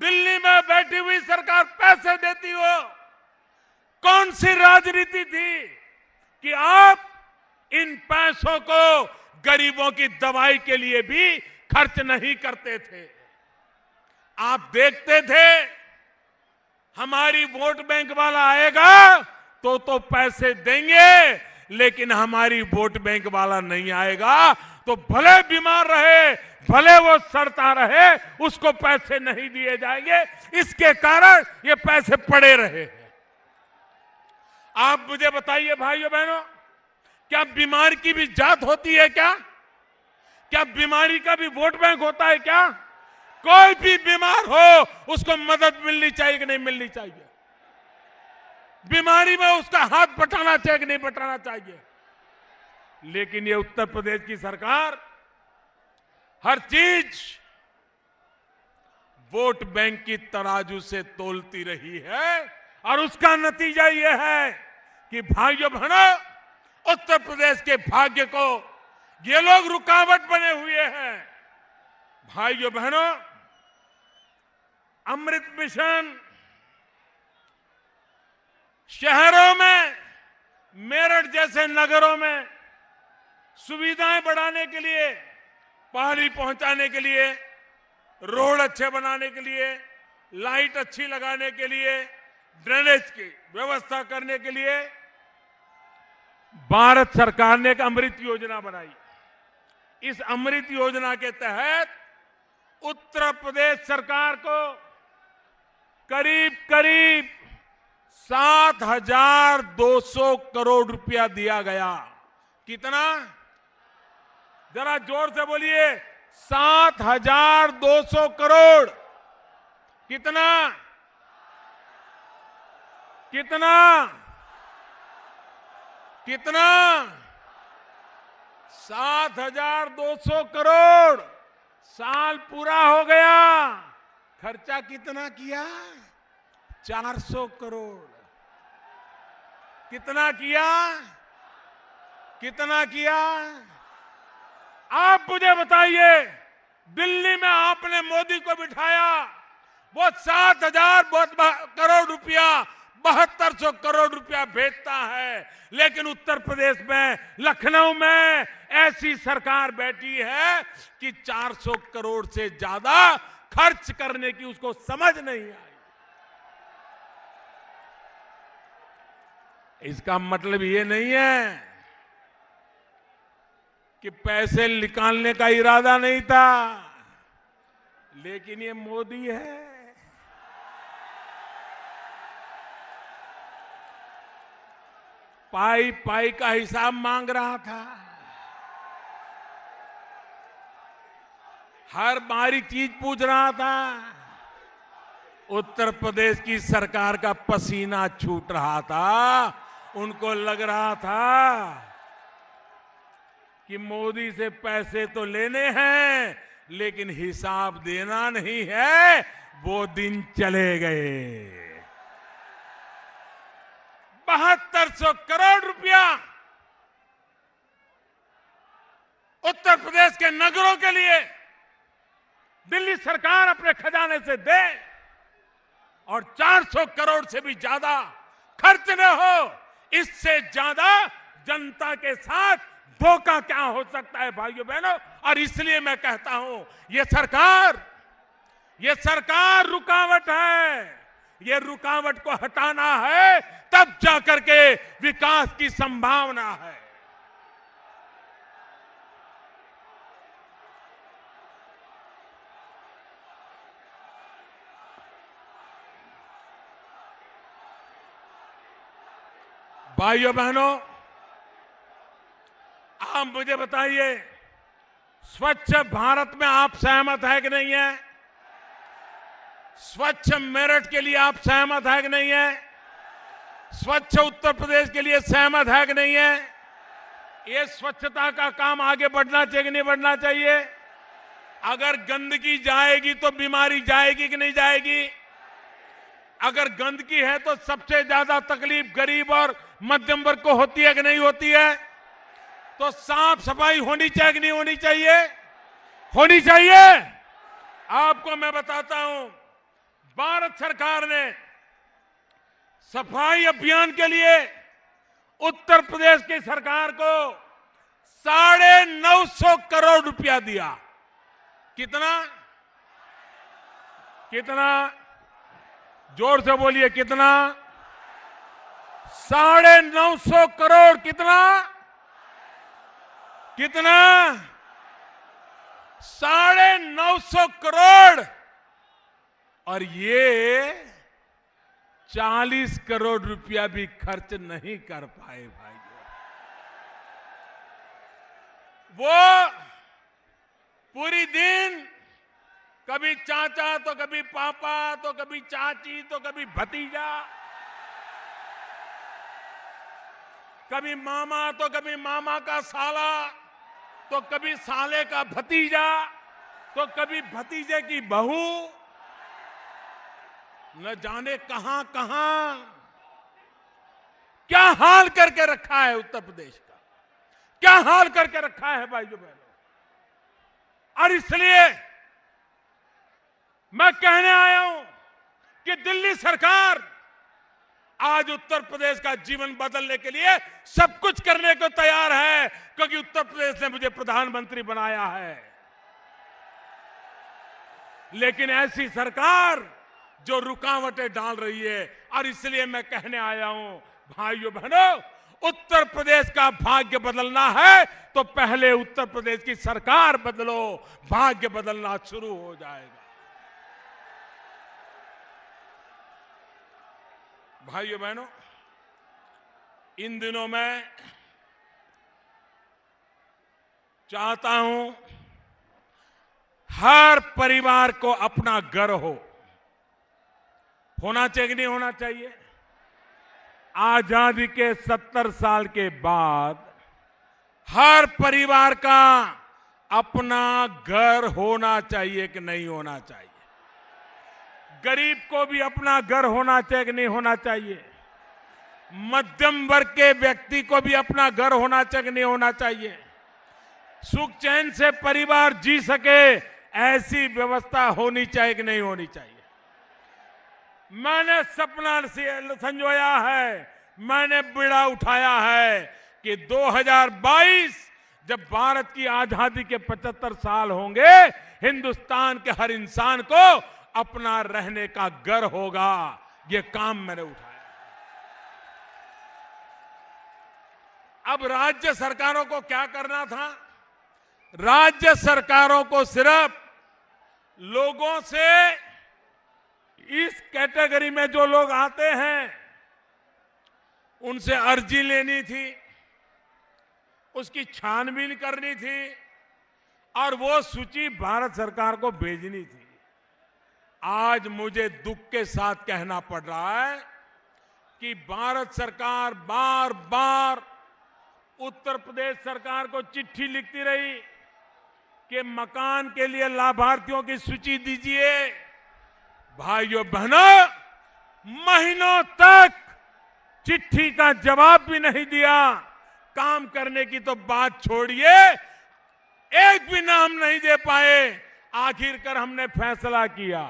दिल्ली में बैठी हुई सरकार पैसे देती हो। कौन सी राजनीति थी कि आप इन पैसों को गरीबों की दवाई के लिए भी खर्च नहीं करते थे। आप देखते थे हमारी वोट बैंक वाला आएगा तो पैसे देंगे, लेकिन हमारी वोट बैंक वाला नहीं आएगा तो भले बीमार रहे, भले वो सड़ता रहे, उसको पैसे नहीं दिए जाएंगे। इसके कारण ये पैसे पड़े रहे। आप मुझे बताइए भाइयों बहनों, क्या बीमारी की भी जात होती है क्या? क्या बीमारी का भी वोट बैंक होता है क्या? कोई भी बीमार हो उसको मदद मिलनी चाहिए कि नहीं मिलनी चाहिए? बीमारी में उसका हाथ बटाना चाहिए कि नहीं बटाना चाहिए? लेकिन ये उत्तर प्रदेश की सरकार हर चीज वोट बैंक की तराजू से तोलती रही है और उसका नतीजा यह है कि भाइयों बहनों, उत्तर प्रदेश के भाग्य को ये लोग रुकावट बने हुए हैं। भाइयों बहनों, अमृत मिशन शहरों में, मेरठ जैसे नगरों में सुविधाएं बढ़ाने के लिए, पानी पहुंचाने के लिए, रोड अच्छे बनाने के लिए, लाइट अच्छी लगाने के लिए, ड्रेनेज की व्यवस्था करने के लिए भारत सरकार ने एक अमृत योजना बनाई। इस अमृत योजना के तहत उत्तर प्रदेश सरकार को करीब करीब 7,200 करोड़ रुपया दिया गया। कितना? जरा जोर से बोलिए। 7,200 करोड़। कितना? कितना? कितना? 7,200 करोड़। साल पूरा हो गया, खर्चा कितना किया? 400 करोड़। कितना किया? कितना किया? आप मुझे बताइए, दिल्ली में आपने मोदी को बिठाया, वो 7,000 करोड़ रुपया, 7200 करोड़ रुपया भेजता है, लेकिन उत्तर प्रदेश में, लखनऊ में ऐसी सरकार बैठी है कि 400 करोड़ से ज्यादा खर्च करने की उसको समझ नहीं आई। इसका मतलब ये नहीं है कि पैसे निकालने का इरादा नहीं था, लेकिन ये मोदी है। पाई पाई का हिसाब मांग रहा था, हर बारी चीज पूछ रहा था। उत्तर प्रदेश की सरकार का पसीना छूट रहा था। उनको लग रहा था कि मोदी से पैसे तो लेने हैं, लेकिन हिसाब देना नहीं है। वो दिन चले गए। 7200 करोड़ रुपया उत्तर प्रदेश के नगरों के लिए दिल्ली सरकार अपने खजाने से दे और 400 करोड़ से भी ज्यादा खर्च न हो, इससे ज्यादा जनता के साथ धोखा क्या हो सकता है भाइयों बहनों। और इसलिए मैं कहता हूं, ये सरकार रुकावट है। ये रुकावट को हटाना है, तब जाकर के विकास की संभावना है। भाइयों बहनों, आप मुझे बताइए, स्वच्छ भारत में आप सहमत है कि नहीं है? स्वच्छ मेरठ के लिए आप सहमत है कि नहीं है? स्वच्छ उत्तर प्रदेश के लिए सहमत है कि नहीं है? ये स्वच्छता का काम आगे बढ़ना चाहिए कि नहीं बढ़ना चाहिए? अगर गंदगी जाएगी तो बीमारी जाएगी कि नहीं जाएगी? अगर गंदगी है तो सबसे ज्यादा तकलीफ गरीब और मध्यम वर्ग को होती है कि नहीं होती है? तो साफ सफाई होनी चाहिए कि नहीं होनी चाहिए? होनी चाहिए। आपको मैं बताता हूं, भारत सरकार ने सफाई अभियान के लिए उत्तर प्रदेश की सरकार को 950 करोड़ रुपया दिया। कितना कितना जोर से बोलिए, कितना? 950 करोड़। कितना कितना 950 करोड़। और ये 40 करोड़ रुपया भी खर्च नहीं कर पाए भाई। वो पूरी दिन कभी चाचा तो कभी पापा तो कभी चाची तो कभी भतीजा, कभी मामा तो कभी मामा का साला, तो कभी साले का भतीजा, तो कभी भतीजे की बहू, न जाने कहां कहां क्या हाल करके रखा है उत्तर प्रदेश का, क्या हाल करके रखा है भाइयों बहनों। और इसलिए मैं कहने आया हूं कि दिल्ली सरकार आज उत्तर प्रदेश का जीवन बदलने के लिए सब कुछ करने को तैयार है, क्योंकि उत्तर प्रदेश ने मुझे प्रधानमंत्री बनाया है। लेकिन ऐसी सरकार जो रुकावटें डाल रही है, और इसलिए मैं कहने आया हूं भाइयों बहनों, उत्तर प्रदेश का भाग्य बदलना है तो पहले उत्तर प्रदेश की सरकार बदलो, भाग्य बदलना शुरू हो जाएगा। भाइयों बहनों, इन दिनों मैं चाहता हूं हर परिवार को अपना घर होना चाहिए कि नहीं होना चाहिए? आजादी के 70 साल के बाद हर परिवार का अपना घर होना चाहिए कि नहीं होना चाहिए? गरीब को भी अपना घर होना चाहिए कि नहीं होना चाहिए? मध्यम वर्ग के व्यक्ति को भी अपना घर होना चाहिए कि नहीं होना चाहिए? सुख चैन से परिवार जी सके ऐसी व्यवस्था होनी चाहिए कि नहीं होनी चाहिए? मैंने सपना संजोया है, मैंने बीड़ा उठाया है कि 2022 जब भारत की आजादी के 75 साल होंगे, हिंदुस्तान के हर इंसान को अपना रहने का घर होगा। ये काम मैंने उठाया। अब राज्य सरकारों को क्या करना था? राज्य सरकारों को सिर्फ लोगों से, इस कैटेगरी में जो लोग आते हैं उनसे अर्जी लेनी थी, उसकी छानबीन करनी थी और वो सूची भारत सरकार को भेजनी थी। आज मुझे दुख के साथ कहना पड़ रहा है कि भारत सरकार बार बार उत्तर प्रदेश सरकार को चिट्ठी लिखती रही कि मकान के लिए लाभार्थियों की सूची दीजिए। भाइयों बहनों, महीनों तक चिट्ठी का जवाब भी नहीं दिया। काम करने की तो बात छोड़िए, एक भी नाम नहीं दे पाए। आखिरकार हमने फैसला किया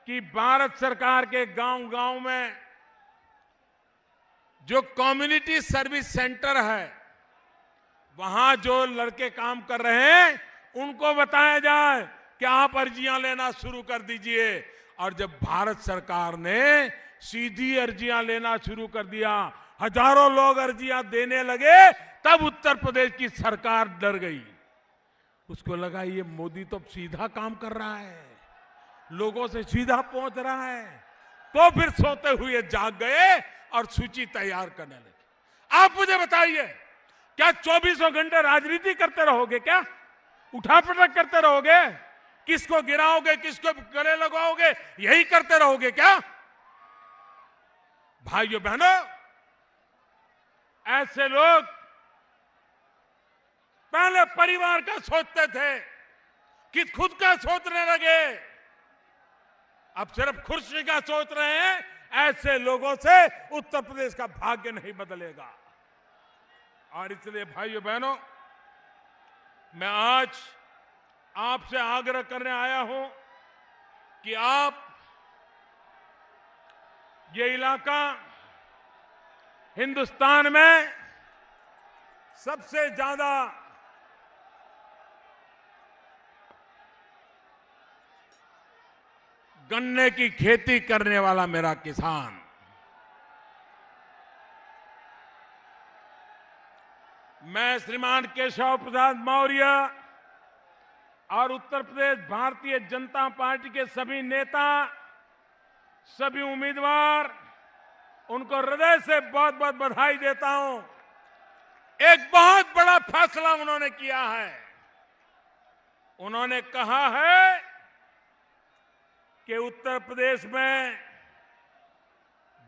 कि भारत सरकार के गांव-गांव में जो कम्युनिटी सर्विस सेंटर है, वहां जो लड़के काम कर रहे हैं उनको बताया जाए कि आप अर्जियां लेना शुरू कर दीजिए। और जब भारत सरकार ने सीधी अर्जियां लेना शुरू कर दिया, हजारों लोग अर्जियां देने लगे, तब उत्तर प्रदेश की सरकार डर गई। उसको लगा ये मोदी तो सीधा काम कर रहा है, लोगों से सीधा पहुंच रहा है। तो फिर सोते हुए जाग गए और सूची तैयार करने लगे। आप मुझे बताइए, क्या 24 घंटे राजनीति करते रहोगे? क्या उठापटक करते रहोगे? किसको गिराओगे, किसको गले लगाओगे, यही करते रहोगे क्या? भाइयों बहनों, ऐसे लोग पहले परिवार का सोचते थे कि खुद का सोचने लगे, अब सिर्फ खुर्सी का सोच रहे हैं। ऐसे लोगों से उत्तर प्रदेश का भाग्य नहीं बदलेगा। और इसलिए भाइयों बहनों, मैं आज आपसे आग्रह करने आया हूं कि आप ये इलाका हिंदुस्तान में सबसे ज्यादा गन्ने की खेती करने वाला मेरा किसान, मैं श्रीमान केशव प्रसाद मौर्य और उत्तर प्रदेश भारतीय जनता पार्टी के सभी नेता, सभी उम्मीदवार, उनको हृदय से बहुत बहुत बधाई देता हूं। एक बहुत बड़ा फैसला उन्होंने किया है। उन्होंने कहा है कि उत्तर प्रदेश में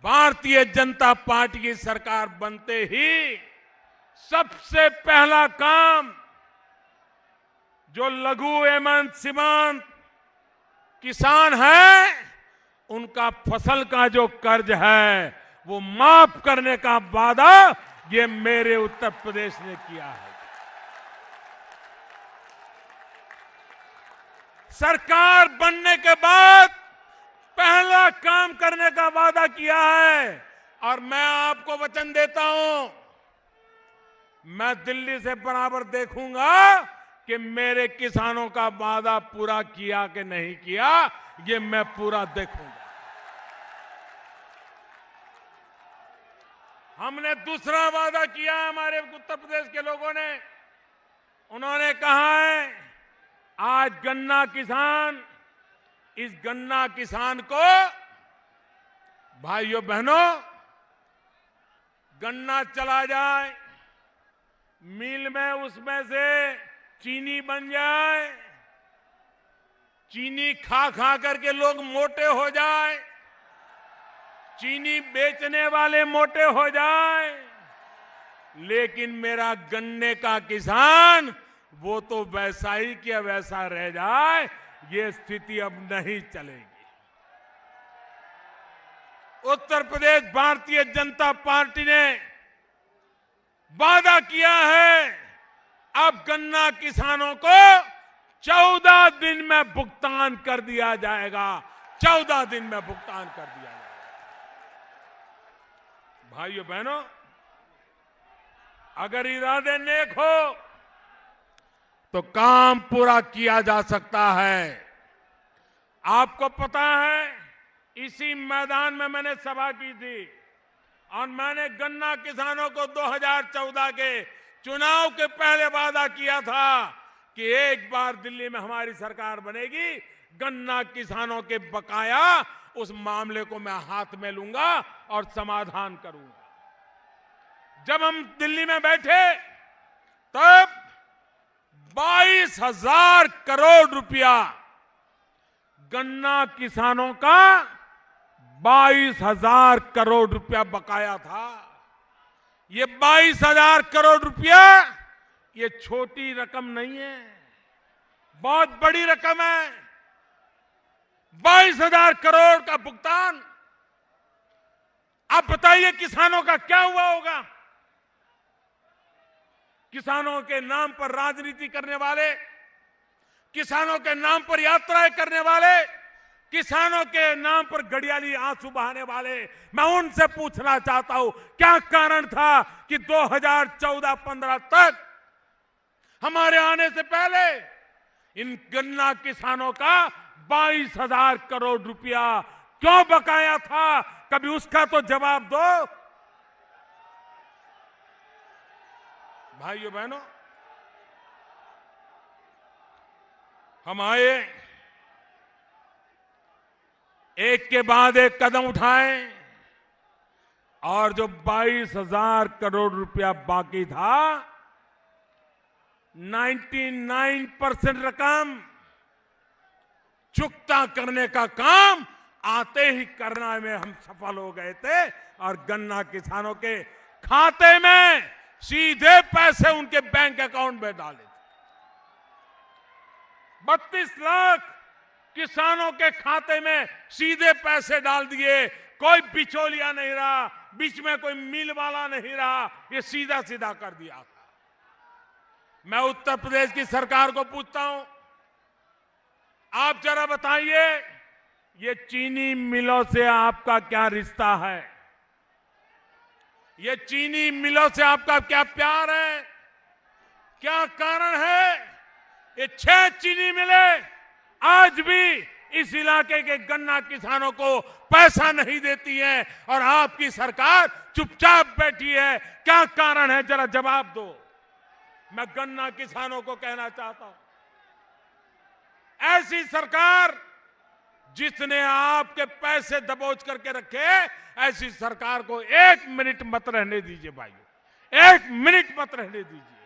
भारतीय जनता पार्टी की सरकार बनते ही सबसे पहला काम जो लघु एवं सीमांत किसान है, उनका फसल का जो कर्ज है वो माफ करने का वादा ये मेरे उत्तर प्रदेश ने किया है। सरकार बनने के बाद पहला काम करने का वादा किया है और मैं आपको वचन देता हूं, मैं दिल्ली से बराबर देखूंगा कि मेरे किसानों का वादा पूरा किया कि नहीं किया, ये मैं पूरा देखूंगा। हमने दूसरा वादा किया हमारे उत्तर प्रदेश के लोगों ने। उन्होंने कहा है आज गन्ना किसान, इस गन्ना किसान को, भाइयों बहनों, गन्ना चला जाए मिल में, उसमें से चीनी बन जाए, चीनी खा खा करके लोग मोटे हो जाए, चीनी बेचने वाले मोटे हो जाए, लेकिन मेरा गन्ने का किसान वो तो वैसा ही कि वैसा रह जाए, ये स्थिति अब नहीं चलेगी। उत्तर प्रदेश भारतीय जनता पार्टी ने वादा किया है अब गन्ना किसानों को 14 दिन में भुगतान कर दिया जाएगा, 14 दिन में भुगतान कर दिया जाएगा। भाइयों बहनों, अगर इरादे नेक हो तो काम पूरा किया जा सकता है। आपको पता है इसी मैदान में मैंने सभा की थी और मैंने गन्ना किसानों को 2014 के चुनाव के पहले वादा किया था कि एक बार दिल्ली में हमारी सरकार बनेगी, गन्ना किसानों के बकाया उस मामले को मैं हाथ में लूंगा और समाधान करूंगा। जब हम दिल्ली में बैठे तब 22,000 करोड़ रुपया गन्ना किसानों का 22,000 करोड़ रुपया बकाया था। ये 22,000 करोड़ रुपया ये छोटी रकम नहीं है, बहुत बड़ी रकम है। 22,000 करोड़ का भुगतान, आप बताइए किसानों का क्या हुआ होगा? किसानों के नाम पर राजनीति करने वाले, किसानों के नाम पर यात्राएं करने वाले, किसानों के नाम पर घड़ियाली आंसू बहाने वाले, मैं उनसे पूछना चाहता हूं क्या कारण था कि 2014-15 तक हमारे आने से पहले इन गन्ना किसानों का 22,000 करोड़ रुपया क्यों बकाया था? कभी उसका तो जवाब दो। भाइयों बहनों, हम आए, एक के बाद एक कदम उठाए और जो 22,000 करोड़ रुपया बाकी था, 99% रकम चुकता करने का काम आते ही करना में हम सफल हो गए थे और गन्ना किसानों के खाते में सीधे पैसे उनके बैंक अकाउंट में डाले। 32 लाख किसानों के खाते में सीधे पैसे डाल दिए, कोई बिचौलिया नहीं रहा, बीच में कोई मिल वाला नहीं रहा, ये सीधा सीधा कर दिया था। मैं उत्तर प्रदेश की सरकार को पूछता हूं, आप जरा बताइए ये चीनी मिलों से आपका क्या रिश्ता है? ये चीनी मिलों से आपका क्या प्यार है? क्या कारण है? ये 6 चीनी मिलें आज भी इस इलाके के गन्ना किसानों को पैसा नहीं देती है और आपकी सरकार चुपचाप बैठी है। क्या कारण है? जरा जवाब दो। मैं गन्ना किसानों को कहना चाहता हूं, ऐसी सरकार जिसने आपके पैसे दबोच करके रखे, ऐसी सरकार को 1 मिनट मत रहने दीजिए भाइयों, 1 मिनट मत रहने दीजिए।